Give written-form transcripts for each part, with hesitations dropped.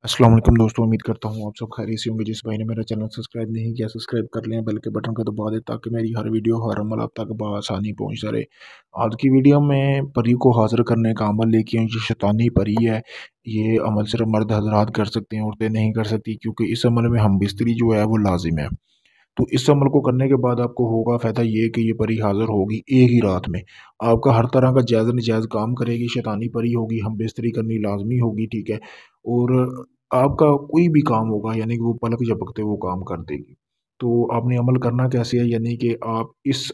अस्सलाम वालेकुम दोस्तों, उम्मीद करता हूँ आप सब खैरियत से होंगे। जिस भाई ने मेरा चैनल सब्सक्राइब नहीं किया सब्सक्राइब कर लें, बेल के बटन को दबा दें ताकि मेरी हर वीडियो हर अमल आप तक बआसानी पहुँचता रहे। आज की वीडियो में परी को हाज़िर करने का अमल लेके आए। जो शैतानी परी है, ये अमल सिर्फ मर्द हजरात कर सकते हैं, औरतें नहीं कर सकती, क्योंकि इस अमल में हम बिस्तरी जो है वो लाजिम है। तो इस अमल को करने के बाद आपको होगा फ़ायदा ये कि ये परी हाज़िर होगी एक ही रात में। आपका हर तरह का जायज़ नजायज़ काम करेगी, शैतानी परी होगी, हम बिस्तरी करनी लाज़मी होगी, ठीक है? और आपका कोई भी काम होगा, यानी कि वो पलक झपकते वो काम कर देगी। तो आपने अमल करना कैसे है, यानी कि आप इस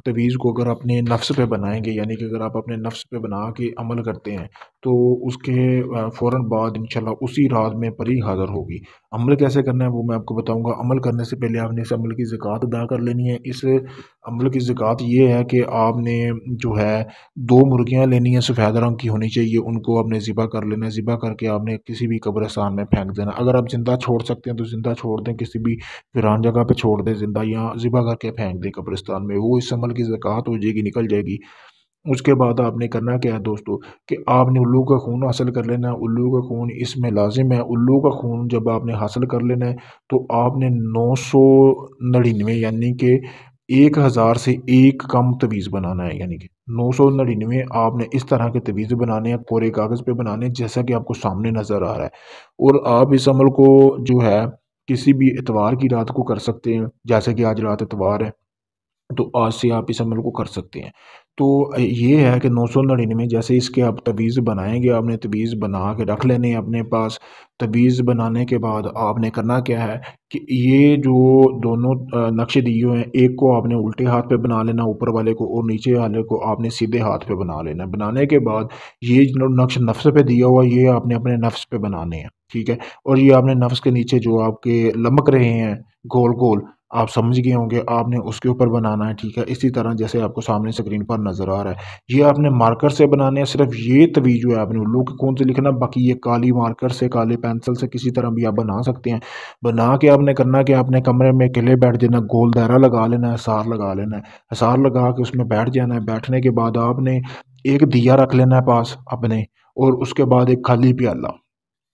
तवीज़ को अगर अपने नफ्स पे बनाएँगे, यानी कि अगर आप अपने नफ्स पे बना के अमल करते हैं, तो उसके फ़ौरन बाद इंशाल्लाह उसी रात में परी हाज़िर होगी। अमल कैसे करना है वो मैं आपको बताऊँगा। अमल करने से पहले आपने इस अमल की ज़कात अदा कर लेनी है। इस अमल की ज़कात ये है कि आपने जो है 2 मुर्गियाँ लेनी है, सफ़ेद रंग की होनी चाहिए, उनको आपने ज़िबा कर लेना है। ज़िबा करके आपने किसी भी कब्रिस्तान में फेंक देना। अगर आप ज़िंदा छोड़ सकते हैं तो ज़िंदा छोड़ दें, किसी भी वीरान जगह पे छोड़ दें ज़िंदा, या ज़िबा करके फेंक दें कब्रिस्तान में, वो इस अमल की ज़कात हो जाएगी, निकल जाएगी। उसके बाद आपने करना क्या है दोस्तों, कि आपने उल्लू का खून हासिल कर लेना है। उल्लू का खून इसमें लाजिम है। उल्लू का खून जब आपने हासिल कर लेना है, तो आपने 999 यानी कि 1000 से एक कम तवीज़ बनाना है। यानी कि 999 आपने इस तरह के तवीज़ बनाने हैं, कोरे कागज़ पे बनाने हैं, जैसा कि आपको सामने नज़र आ रहा है। और आप इस अमल को जो है किसी भी इतवार की रात को कर सकते हैं, जैसे कि आज रात इतवार है, तो आज से आप इस अमल को कर सकते हैं। तो ये है कि 999 जैसे इसके आप तवीज़ बनाएँगे, आपने तवीज़ बना के रख लेने हैं अपने पास। तवीज़ बनाने के बाद आपने करना क्या है कि ये जो दोनों नक्शे दिए हुए हैं, एक को आपने उल्टे हाथ पे बना लेना ऊपर वाले को, और नीचे वाले को आपने सीधे हाथ पे बना लेना है। बनाने के बाद ये जो नक्श नफ़्स पे दिया हुआ है, ये आपने अपने नफ़्स पे बनाने हैं, ठीक है? और ये आपने नफ़्स के नीचे जो आपके लमक रहे हैं गोल-गोल, आप समझ गए होंगे, आपने उसके ऊपर बनाना है, ठीक है? इसी तरह जैसे आपको सामने स्क्रीन पर नज़र आ रहा है। ये आपने मार्कर से बनाने हैं, सिर्फ़ ये तवीज़ जो है आपने उल्लू के खून से लिखना, बाकी ये काली मार्कर से, काले पेंसिल से किसी तरह भी आप बना सकते हैं। बना के आपने करना क्या, अपने कमरे में अकेले बैठ जाना, गोल दायरा लगा लेना है, हिसार लगा लेना है। हिसार लगा के उसमें बैठ जाना है। बैठने के बाद आपने एक दिया रख लेना है पास अपने, और उसके बाद एक खाली प्याला,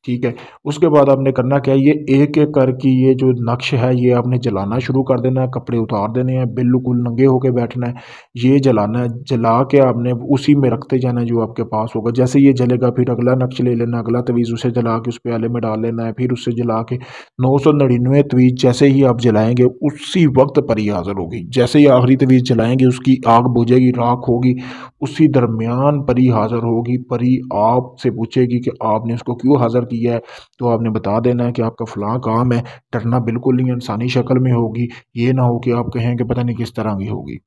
ठीक है? उसके बाद आपने करना क्या है, ये एक-एक करके ये जो नक्श है, ये आपने जलाना शुरू कर देना है, कपड़े उतार देने हैं, बिल्कुल नंगे होके बैठना है। ये जलाना है, जला के आपने उसी में रखते जाना है जो आपके पास होगा। जैसे ये जलेगा, फिर अगला नक्श ले लेना, अगला तवीज़ उसे जला के उस प्याले में डाल लेना है, फिर उससे जला के 999 तवीज़ जैसे ही आप जलाएँगे, उसी वक़्त परी हाज़िर होगी। जैसे ही आखिरी तवीज़ जलाएँगे, उसकी आग बुझेगी, राख होगी, उसी दरमियान परी हाज़िर होगी। परी आपसे पूछेगी कि आपने उसको क्यों हाज़िर किया है, तो आपने बता देना है कि आपका फ़लाँ काम है। डरना बिल्कुल नहीं है, इंसानी शक्ल में होगी। ये ना हो कि आप कहें कि पता नहीं किस तरह की होगी।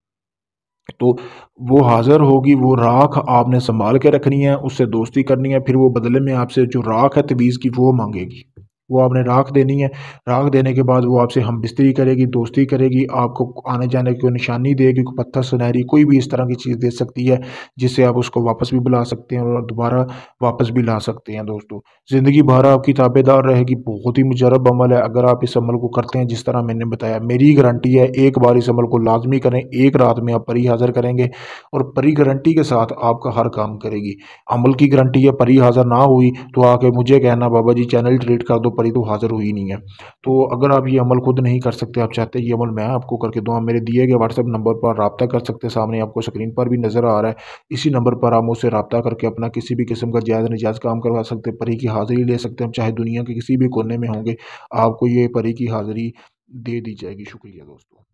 तो वो हाज़िर होगी, वो राख आपने सँभाल के रखनी है, उससे दोस्ती करनी है, फिर वो बदले में आपसे जो राख है तवीज़ की वो माँगेगी। वो आपने राख देनी है, राख देने के बाद वो आपसे हमबिस्तरी करेगी, दोस्ती करेगी, आपको आने-जाने की कोई निशानी देगी, कोई पत्थर, सुनहरी कोई भी इस तरह की चीज़ दे सकती है, जिससे आप उसको वापस भी बुला सकते हैं और दोबारा वापस भी ला सकते हैं दोस्तों। ज़िंदगी भर आपकी ताबेदार रहेगी, बहुत ही मुजर्रब अमल है। अगर आप इस अमल को करते हैं जिस तरह मैंने बताया, मेरी गारंटी है, एक बार इस अमल को लाज़मी करें, एक रात में आप परी हाज़िर करेंगे, और परी गारंटी के साथ आपका हर काम करेगी। अमल की गारंटी है, परी हाज़िर ना हुई तो आके मुझे कहना बाबा जी चैनल डिलीट कर दो, परी तो हाज़िर हुई नहीं है। तो अगर आप ये अमल खुद नहीं कर सकते, आप चाहते हैं ये अमल मैं आपको करके दूँ, आप मेरे दिए गए व्हाट्सएप नंबर पर राब्ता कर सकते हैं, सामने आपको स्क्रीन पर भी नज़र आ रहा है। इसी नंबर पर आप मुझसे राब्ता करके अपना किसी भी किस्म का जायज़ नाजायज़ काम करवा सकते हैं, परी की हाज़िरी ले सकते हैं, चाहे दुनिया के किसी भी कोने में होंगे, आपको ये परी की हाज़िरी दे दी जाएगी। शुक्रिया दोस्तों।